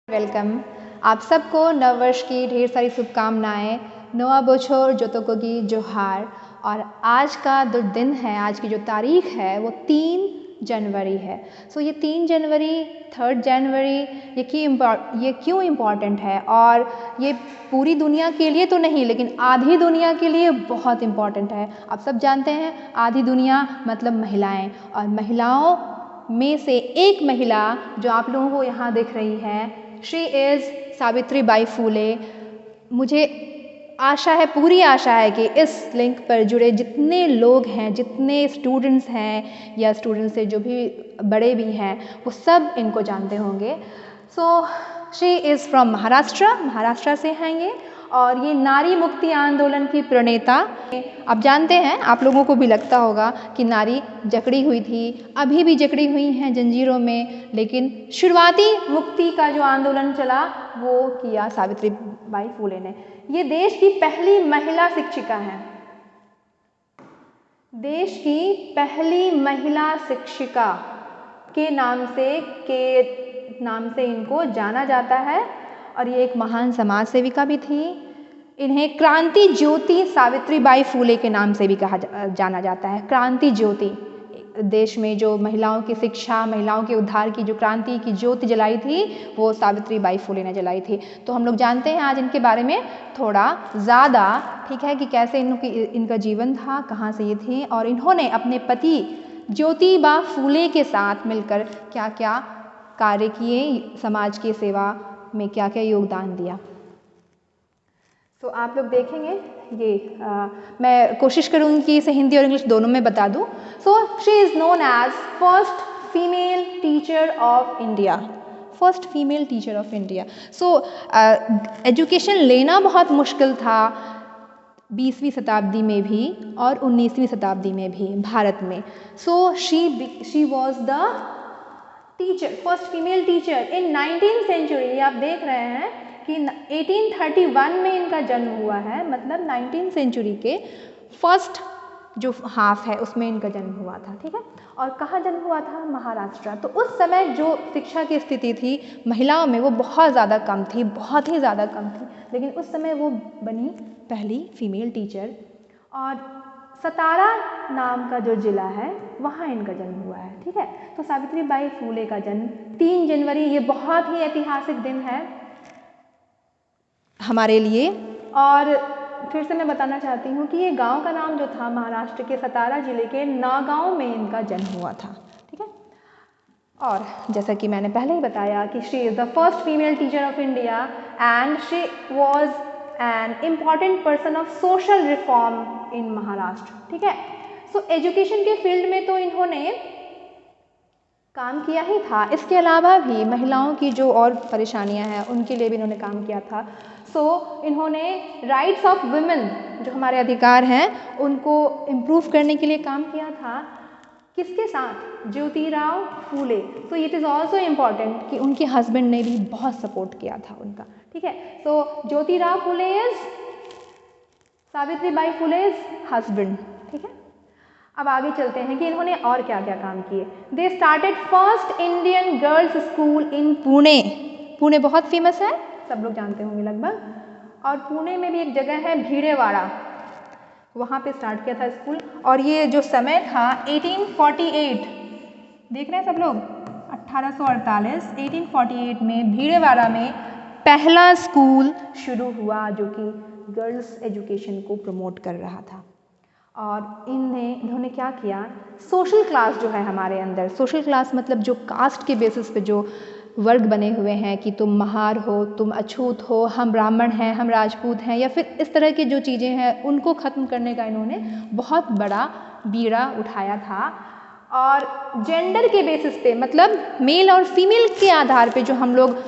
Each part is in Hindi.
वेलकम। आप सबको नववर्ष की ढेर सारी शुभकामनाएं। नवा बोछोर जोतोको की जोहार। और आज का जो दिन है, आज की जो तारीख है वो 3 जनवरी है। सो ये 3 जनवरी, 3 जनवरी ये क्यों इम्पॉर्टेंट है? और ये पूरी दुनिया के लिए तो नहीं, लेकिन आधी दुनिया के लिए बहुत इम्पॉर्टेंट है। आप सब जानते हैं आधी दुनिया मतलब महिलाएं, और महिलाओं में से एक महिला जो आप लोगों को यहाँ दिख रही है, शी इज़ सावित्री बाई फूले। मुझे आशा है, पूरी आशा है कि इस लिंक पर जुड़े जितने लोग हैं, जितने स्टूडेंट्स हैं या स्टूडेंट्स से जो भी बड़े भी हैं, वो सब इनको जानते होंगे। सो शी इज़ फ्रॉम महाराष्ट्र से हैं ये, और ये नारी मुक्ति आंदोलन की प्रणेता। आप जानते हैं, आप लोगों को भी लगता होगा कि नारी जकड़ी हुई थी, अभी भी जकड़ी हुई हैं जंजीरों में, लेकिन शुरुआती मुक्ति का जो आंदोलन चला वो किया सावित्री बाई फूले ने। ये देश की पहली महिला शिक्षिका हैं, देश की पहली महिला शिक्षिका के नाम से इनको जाना जाता है। और ये एक महान समाज सेविका भी थी। इन्हें क्रांति ज्योति सावित्री बाई फूले के नाम से भी जाना जाता है। क्रांति ज्योति, देश में जो महिलाओं की शिक्षा, महिलाओं के उद्धार की जो क्रांति की ज्योति जलाई थी, वो सावित्री बाई फूले ने जलाई थी। तो हम लोग जानते हैं आज इनके बारे में थोड़ा ज़्यादा, ठीक है, कि कैसे इनका जीवन था, कहाँ से ये थी, और इन्होंने अपने पति ज्योतिबा फूले के साथ मिलकर क्या क्या कार्य किए, समाज की सेवा में क्या क्या योगदान दिया। तो आप लोग देखेंगे ये मैं कोशिश करूँगी कि इसे हिंदी और इंग्लिश दोनों में बता दूँ। So she is known as first female teacher of India, first female teacher of India. So education लेना बहुत मुश्किल था 20वीं शताब्दी में भी और 19वीं शताब्दी में भी भारत में। So she was the teacher, first female teacher in 19th century. आप देख रहे हैं कि 1831 में इनका जन्म हुआ है, मतलब 19th सेंचुरी के फर्स्ट जो हाफ है उसमें इनका जन्म हुआ था, ठीक है। और कहाँ जन्म हुआ था? महाराष्ट्र। तो उस समय जो शिक्षा की स्थिति थी महिलाओं में वो बहुत ज़्यादा कम थी, बहुत ही ज़्यादा कम थी, लेकिन उस समय वो बनी पहली फीमेल टीचर। और सतारा नाम का जो जिला है वहाँ इनका जन्म हुआ है, ठीक है। तो सावित्री बाई फूले का जन्म 3 जनवरी, ये बहुत ही ऐतिहासिक दिन है हमारे लिए। और फिर से मैं बताना चाहती हूँ कि ये गांव का नाम जो था, महाराष्ट्र के सतारा जिले के नागांव में इनका जन्म हुआ था, ठीक है। और जैसा कि मैंने पहले ही बताया कि she is the first female teacher of India and she was an important person of social reform in Maharashtra, ठीक है। सो एजुकेशन के फील्ड में तो इन्होंने काम किया ही था, इसके अलावा भी महिलाओं की जो और परेशानियां हैं उनके लिए भी इन्होंने काम किया था। सो इन्होंने राइट्स ऑफ वुमेन, जो हमारे अधिकार हैं, उनको इम्प्रूव करने के लिए काम किया था। किसके साथ? Jyotirao Phule. So it is also important कि उनके हस्बैंड ने भी बहुत सपोर्ट किया था उनका, ठीक है। So Jyotirao Phule is Savitri Bai Phule is husband, ठीक है। अब आगे चलते हैं कि इन्होंने और क्या क्या काम किए। They started first Indian girls school in Pune. Pune बहुत फेमस है, सब लोग जानते होंगे लगभग। और पुणे में भी एक जगह है भीड़ेवाड़ा, वहाँ पे स्टार्ट किया था स्कूल। और ये जो समय था 1848, देख रहे हैं सब लोग, 1848, 1848 में भीड़ेवाड़ा में पहला स्कूल शुरू हुआ जो कि गर्ल्स एजुकेशन को प्रमोट कर रहा था। और इन्होंने क्या किया, सोशल क्लास जो है हमारे अंदर, सोशल क्लास मतलब जो कास्ट के बेसिस पे जो वर्ग बने हुए हैं कि तुम महार हो, तुम अछूत हो, हम ब्राह्मण हैं, हम राजपूत हैं, या फिर इस तरह की जो चीज़ें हैं उनको ख़त्म करने का इन्होंने बहुत बड़ा बीड़ा उठाया था। और जेंडर के बेसिस पे, मतलब मेल और फीमेल के आधार पे जो हम लोग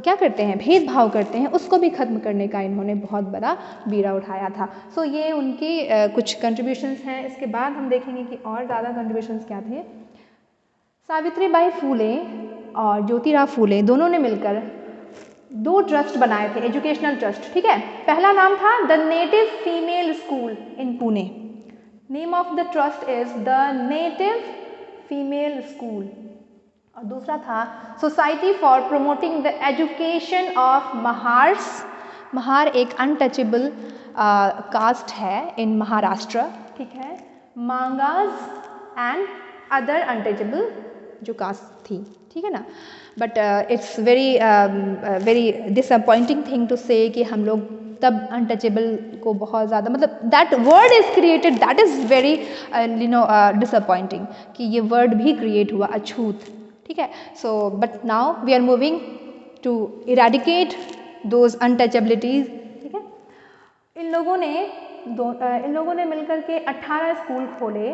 क्या करते हैं, भेदभाव करते हैं, उसको भी ख़त्म करने का इन्होंने बहुत बड़ा बीड़ा उठाया था। सो ये उनके कुछ कंट्रीब्यूशंस हैं। इसके बाद हम देखेंगे कि और ज़्यादा कंट्रीब्यूशंस क्या थे। सावित्री बाई फूले और ज्योतिराव फूले दोनों ने मिलकर 2 ट्रस्ट बनाए थे, एजुकेशनल ट्रस्ट, ठीक है। पहला नाम था the native female school in Pune. Name of the trust is the native female school, और दूसरा था society for promoting the education of Mahars. Mahar एक अनटचेबल कास्ट है इन महाराष्ट्र, ठीक है। मांगाज एंड अदर अनटचेबल जो कास्ट थी, ठीक है ना। But it's very disappointing thing to say कि हम लोग तब अनटचेबल को बहुत ज़्यादा, मतलब that word is created, that is very disappointing कि ये वर्ड भी क्रिएट हुआ, अछूत, ठीक है। So but now we are moving to eradicate those untouchabilities, ठीक है। इन लोगों ने मिलकर के 18 स्कूल खोले,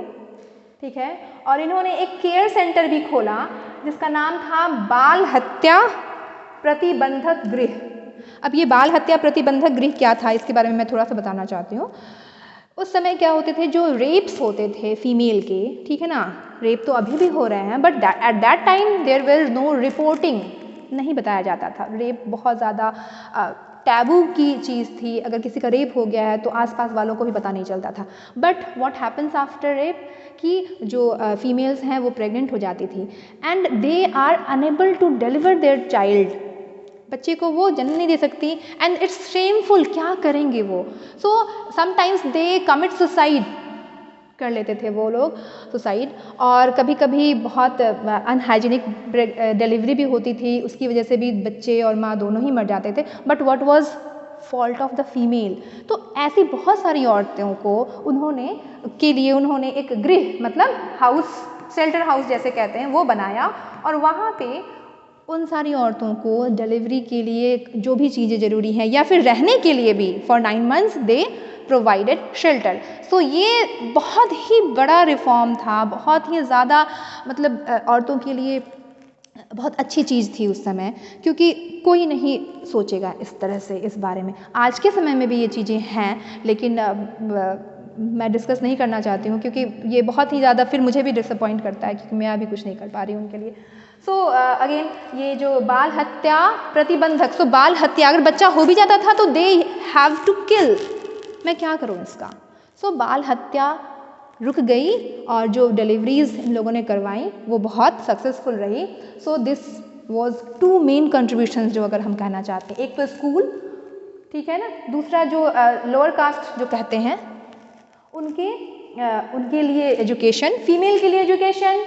ठीक है। और इन्होंने एक केयर सेंटर भी खोला जिसका नाम था बाल हत्या प्रतिबंधक गृह। अब ये बाल हत्या प्रतिबंधक गृह क्या था, इसके बारे में मैं थोड़ा सा बताना चाहती हूँ। उस समय क्या होते थे, जो रेप्स होते थे फीमेल के, ठीक है ना, रेप तो अभी भी हो रहे हैं, but at that time there was no reporting, नहीं बताया जाता था। रेप बहुत ज़्यादा टैबू की चीज़ थी, अगर किसी का रेप हो गया है तो आसपास वालों को भी पता नहीं चलता था। But what happens after rape कि जो फीमेल्स हैं वो प्रेग्नेंट हो जाती थी and they are unable to deliver their child, बच्चे को वो जन्म नहीं दे सकती एंड इट्स शेमफुल, क्या करेंगे वो। So sometimes they commit suicide, कर लेते थे वो लोग सुसाइड। और कभी कभी बहुत अनहाइजीनिक डिलीवरी भी होती थी, उसकी वजह से भी बच्चे और माँ दोनों ही मर जाते थे। But what was fault of the female. तो ऐसी बहुत सारी औरतों को उन्होंने एक गृह, मतलब हाउस, शेल्टर हाउस जैसे कहते हैं, वो बनाया और वहाँ पे उन सारी औरतों को डिलीवरी के लिए जो भी चीज़ें ज़रूरी हैं या फिर रहने के लिए भी for 9 months they provided shelter. So ये बहुत ही बड़ा रिफॉर्म था, बहुत ही ज़्यादा, मतलब औरतों के लिए बहुत अच्छी चीज़ थी उस समय, क्योंकि कोई नहीं सोचेगा इस तरह से इस बारे में। आज के समय में भी ये चीज़ें हैं, लेकिन मैं डिस्कस नहीं करना चाहती हूँ क्योंकि ये बहुत ही ज़्यादा फिर मुझे भी डिसअपॉइंट करता है क्योंकि मैं अभी कुछ नहीं कर पा रही हूँ उनके लिए। सो अगेन ये जो बाल हत्या प्रतिबंधक, सो बाल हत्या अगर बच्चा हो भी जाता था तो दे हैव टू किल, मैं क्या करूँ इसका। सो बाल हत्या रुक गई और जो डिलीवरीज इन लोगों ने करवाई वो बहुत सक्सेसफुल रही। So this was 2 main contributions जो अगर हम कहना चाहते हैं, एक तो स्कूल, ठीक है ना, दूसरा जो लोअर कास्ट जो कहते हैं उनके लिए एजुकेशन, फीमेल के लिए एजुकेशन,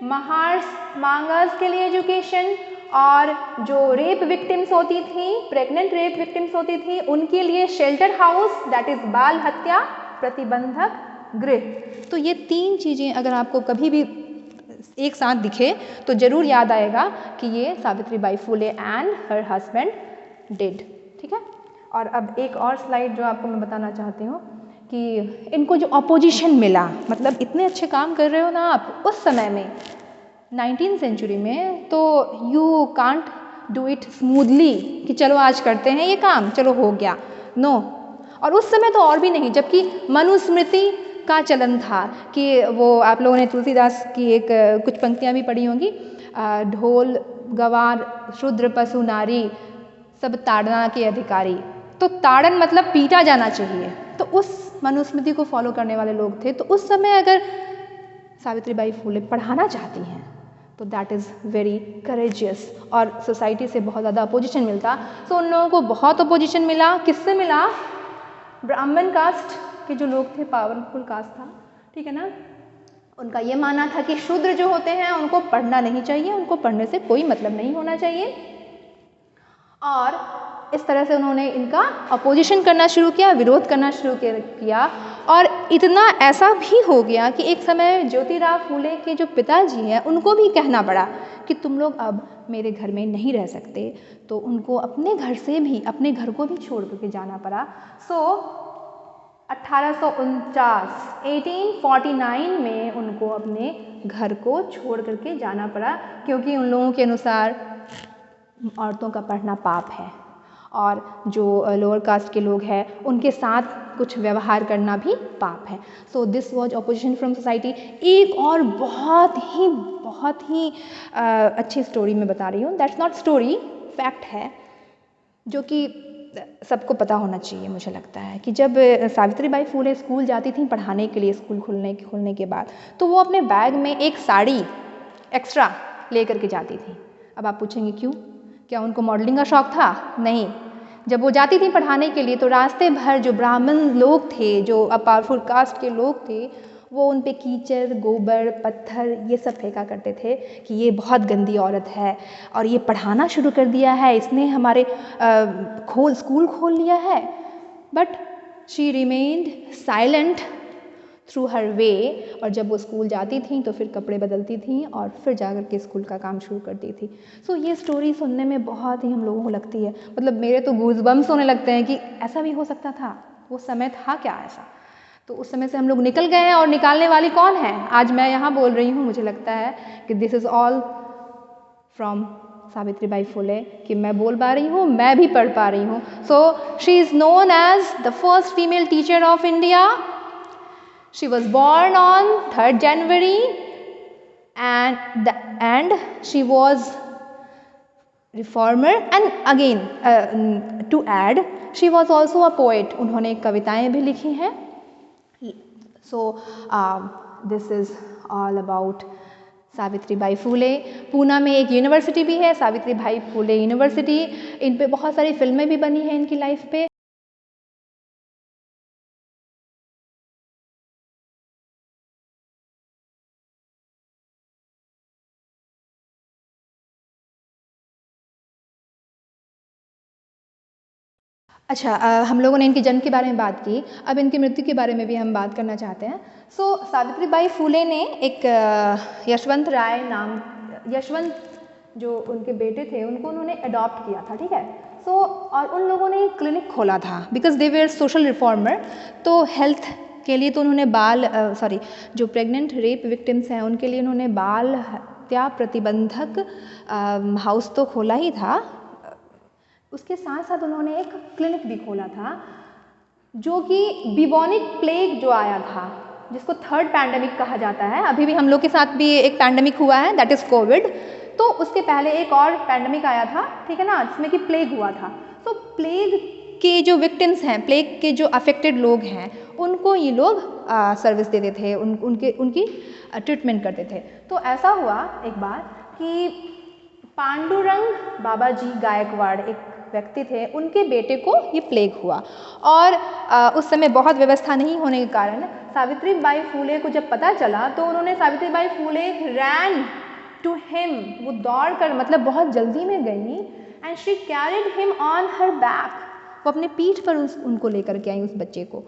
महार्स मांगर्स के लिए एजुकेशन, और जो रेप विक्टिम्स होती थी, प्रेग्नेंट रेप विक्टिम्स होती थी, उनके लिए शेल्टर हाउस, दैट इज बाल हत्या प्रतिबंधक गृह। तो ये 3 चीज़ें अगर आपको कभी भी एक साथ दिखे तो जरूर याद आएगा कि ये Savitri by Phule and her husband did, ठीक है। और अब एक और स्लाइड जो आपको मैं बताना चाहती हूँ कि इनको जो अपोजिशन मिला, मतलब इतने अच्छे काम कर रहे हो ना आप उस समय में 19th सेंचुरी में, तो you can't do it smoothly कि चलो आज करते हैं ये काम, चलो हो गया, नो। और उस समय तो और भी नहीं, जबकि मनुस्मृति का चलन था कि वो आप लोगों ने तुलसीदास की एक कुछ पंक्तियाँ भी पढ़ी होंगी, ढोल गवार शूद्र पशु नारी सब ताड़ना के अधिकारी। तो ताड़न मतलब पीटा जाना चाहिए, तो उस मनुस्मृति को फॉलो करने वाले लोग थे। तो उस समय अगर सावित्रीबाई फुले पढ़ाना चाहती हैं तो दैट इज़ वेरी करेजियस, और सोसाइटी से बहुत ज़्यादा अपोजिशन मिलता। सो उन लोगों को बहुत अपोजिशन मिला, किससे मिला, ब्राह्मण कास्ट के जो लोग थे, पावरफुल कास्ट था, ठीक है ना। उनका ये मानना था कि शूद्र जो होते हैं उनको पढ़ना नहीं चाहिए, उनको पढ़ने से कोई मतलब नहीं होना चाहिए, और इस तरह से उन्होंने इनका अपोजिशन करना शुरू किया, विरोध करना शुरू किया। और इतना ऐसा भी हो गया कि एक समय ज्योतिराव फूले के जो पिताजी हैं उनको भी कहना पड़ा कि तुम लोग अब मेरे घर में नहीं रह सकते, तो उनको अपने घर से भी, अपने घर को भी छोड़ करके जाना पड़ा। सो 1849 में उनको अपने घर को छोड़ करके जाना पड़ा, क्योंकि उन लोगों के अनुसार औरतों का पढ़ना पाप है और जो लोअर कास्ट के लोग हैं उनके साथ कुछ व्यवहार करना भी पाप है। So this was opposition from society. एक और बहुत ही अच्छी स्टोरी मैं बता रही हूँ, दैट्स नॉट स्टोरी, फैक्ट है, जो कि सबको पता होना चाहिए। मुझे लगता है कि जब सावित्रीबाई फुले स्कूल जाती थी पढ़ाने के लिए, स्कूल खुलने के बाद, तो वो अपने बैग में एक साड़ी एक्स्ट्रा लेकर के जाती थी। अब आप पूछेंगे क्यों, क्या उनको मॉडलिंग का शौक़ था? नहीं। जब वो जाती थी पढ़ाने के लिए तो रास्ते भर जो ब्राह्मण लोग थे, जो पावरफुल कास्ट के लोग थे, वो उन पे कीचड़, गोबर, पत्थर ये सब फेंका करते थे कि ये बहुत गंदी औरत है और ये पढ़ाना शुरू कर दिया है, इसने हमारे स्कूल खोल लिया है। But she remained silent through her way, और जब वो स्कूल जाती थी तो फिर कपड़े बदलती थी और फिर जाकर के स्कूल का काम शुरू करती थी। सो ये स्टोरी सुनने में बहुत ही हम लोगों को लगती है, मतलब मेरे तो गूज़बम्प्स होने लगते हैं कि ऐसा भी हो सकता था, वो समय था क्या ऐसा। तो उस समय से हम लोग निकल गए हैं, और निकालने वाली कौन है? आज मैं यहाँ बोल रही हूँ, मुझे लगता है कि this is all from Savitribai Phule, कि मैं बोल पा रही हूँ, मैं भी पढ़ पा रही हूँ। So she is known as the first female teacher of India. She was born on 3rd January and she was reformer, and again to add she was also a poet. उन्होंने कविताएं भी लिखी हैं. So this is all about Savitribai Phule. Poona में एक यूनिवर्सिटी भी है, सावित्रीबाई फुले यूनिवर्सिटी. इन पे बहुत सारी फिल्में भी बनी हैं इनकी लाइफ पे. अच्छा, हम लोगों ने इनके जन्म के बारे में बात की, अब इनकी मृत्यु के बारे में भी हम बात करना चाहते हैं. सो सावित्रीबाई फुले ने एक यशवंत जो उनके बेटे थे उनको उन्होंने अडॉप्ट किया था, ठीक है. सो और उन लोगों ने एक क्लिनिक खोला था because they were social reformer. तो हेल्थ के लिए तो उन्होंने जो प्रेग्नेंट रेप विक्टिम्स हैं उनके लिए उन्होंने बाल हत्या प्रतिबंधक हाउस तो खोला ही था, उसके साथ साथ उन्होंने एक क्लिनिक भी खोला था जो कि बिबोनिक प्लेग जो आया था, जिसको 3rd पैंडेमिक कहा जाता है. अभी भी हम लोग के साथ भी एक पैंडेमिक हुआ है, दैट इज़ कोविड. तो उसके पहले एक और पैंडेमिक आया था, ठीक है ना, जिसमें कि प्लेग हुआ था. तो प्लेग के जो विक्टिम्स हैं, प्लेग के जो अफेक्टेड लोग हैं, उनको ये लोग सर्विस देते थे, उनकी ट्रीटमेंट करते थे. तो ऐसा हुआ एक बार कि पांडुरंग बाबाजी गायकवाड़ एक व्यक्ति थे, उनके बेटे को ये प्लेग हुआ, और उस समय बहुत व्यवस्था नहीं होने के कारण सावित्रीबाई फुले को जब पता चला तो उन्होंने Savitribai Phule ran to him, वो दौड़ कर मतलब बहुत जल्दी में गई, and she carried him on her back, वो अपने पीठ पर उनको लेकर के आई, उस बच्चे को,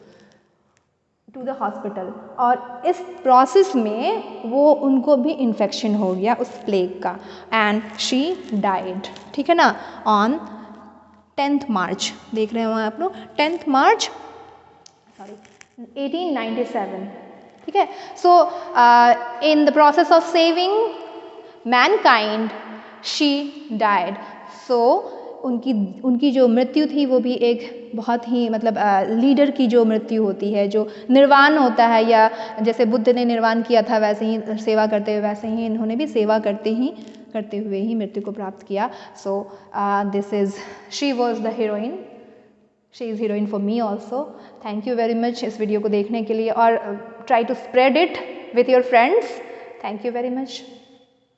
टू द हॉस्पिटल. और इस प्रोसेस में वो उनको भी इन्फेक्शन हो गया उस प्लेग का, एंड शी डाइड, ठीक है ना, ऑन 10th मार्च. देख रहे हो आप लोग, 10th मार्च 1897, ठीक है. So in the process of saving mankind she died. So उनकी जो मृत्यु थी वो भी एक बहुत ही मतलब लीडर की जो मृत्यु होती है, जो निर्वाण होता है, या जैसे बुद्ध ने निर्वाण किया था वैसे ही सेवा करते हुए, वैसे ही इन्होंने भी सेवा करते हुए ही मृत्यु को प्राप्त किया. So she was the heroine, she is heroine for me also. Thank you very much इस वीडियो को देखने के लिए, और try to spread it with your friends. Thank you very much.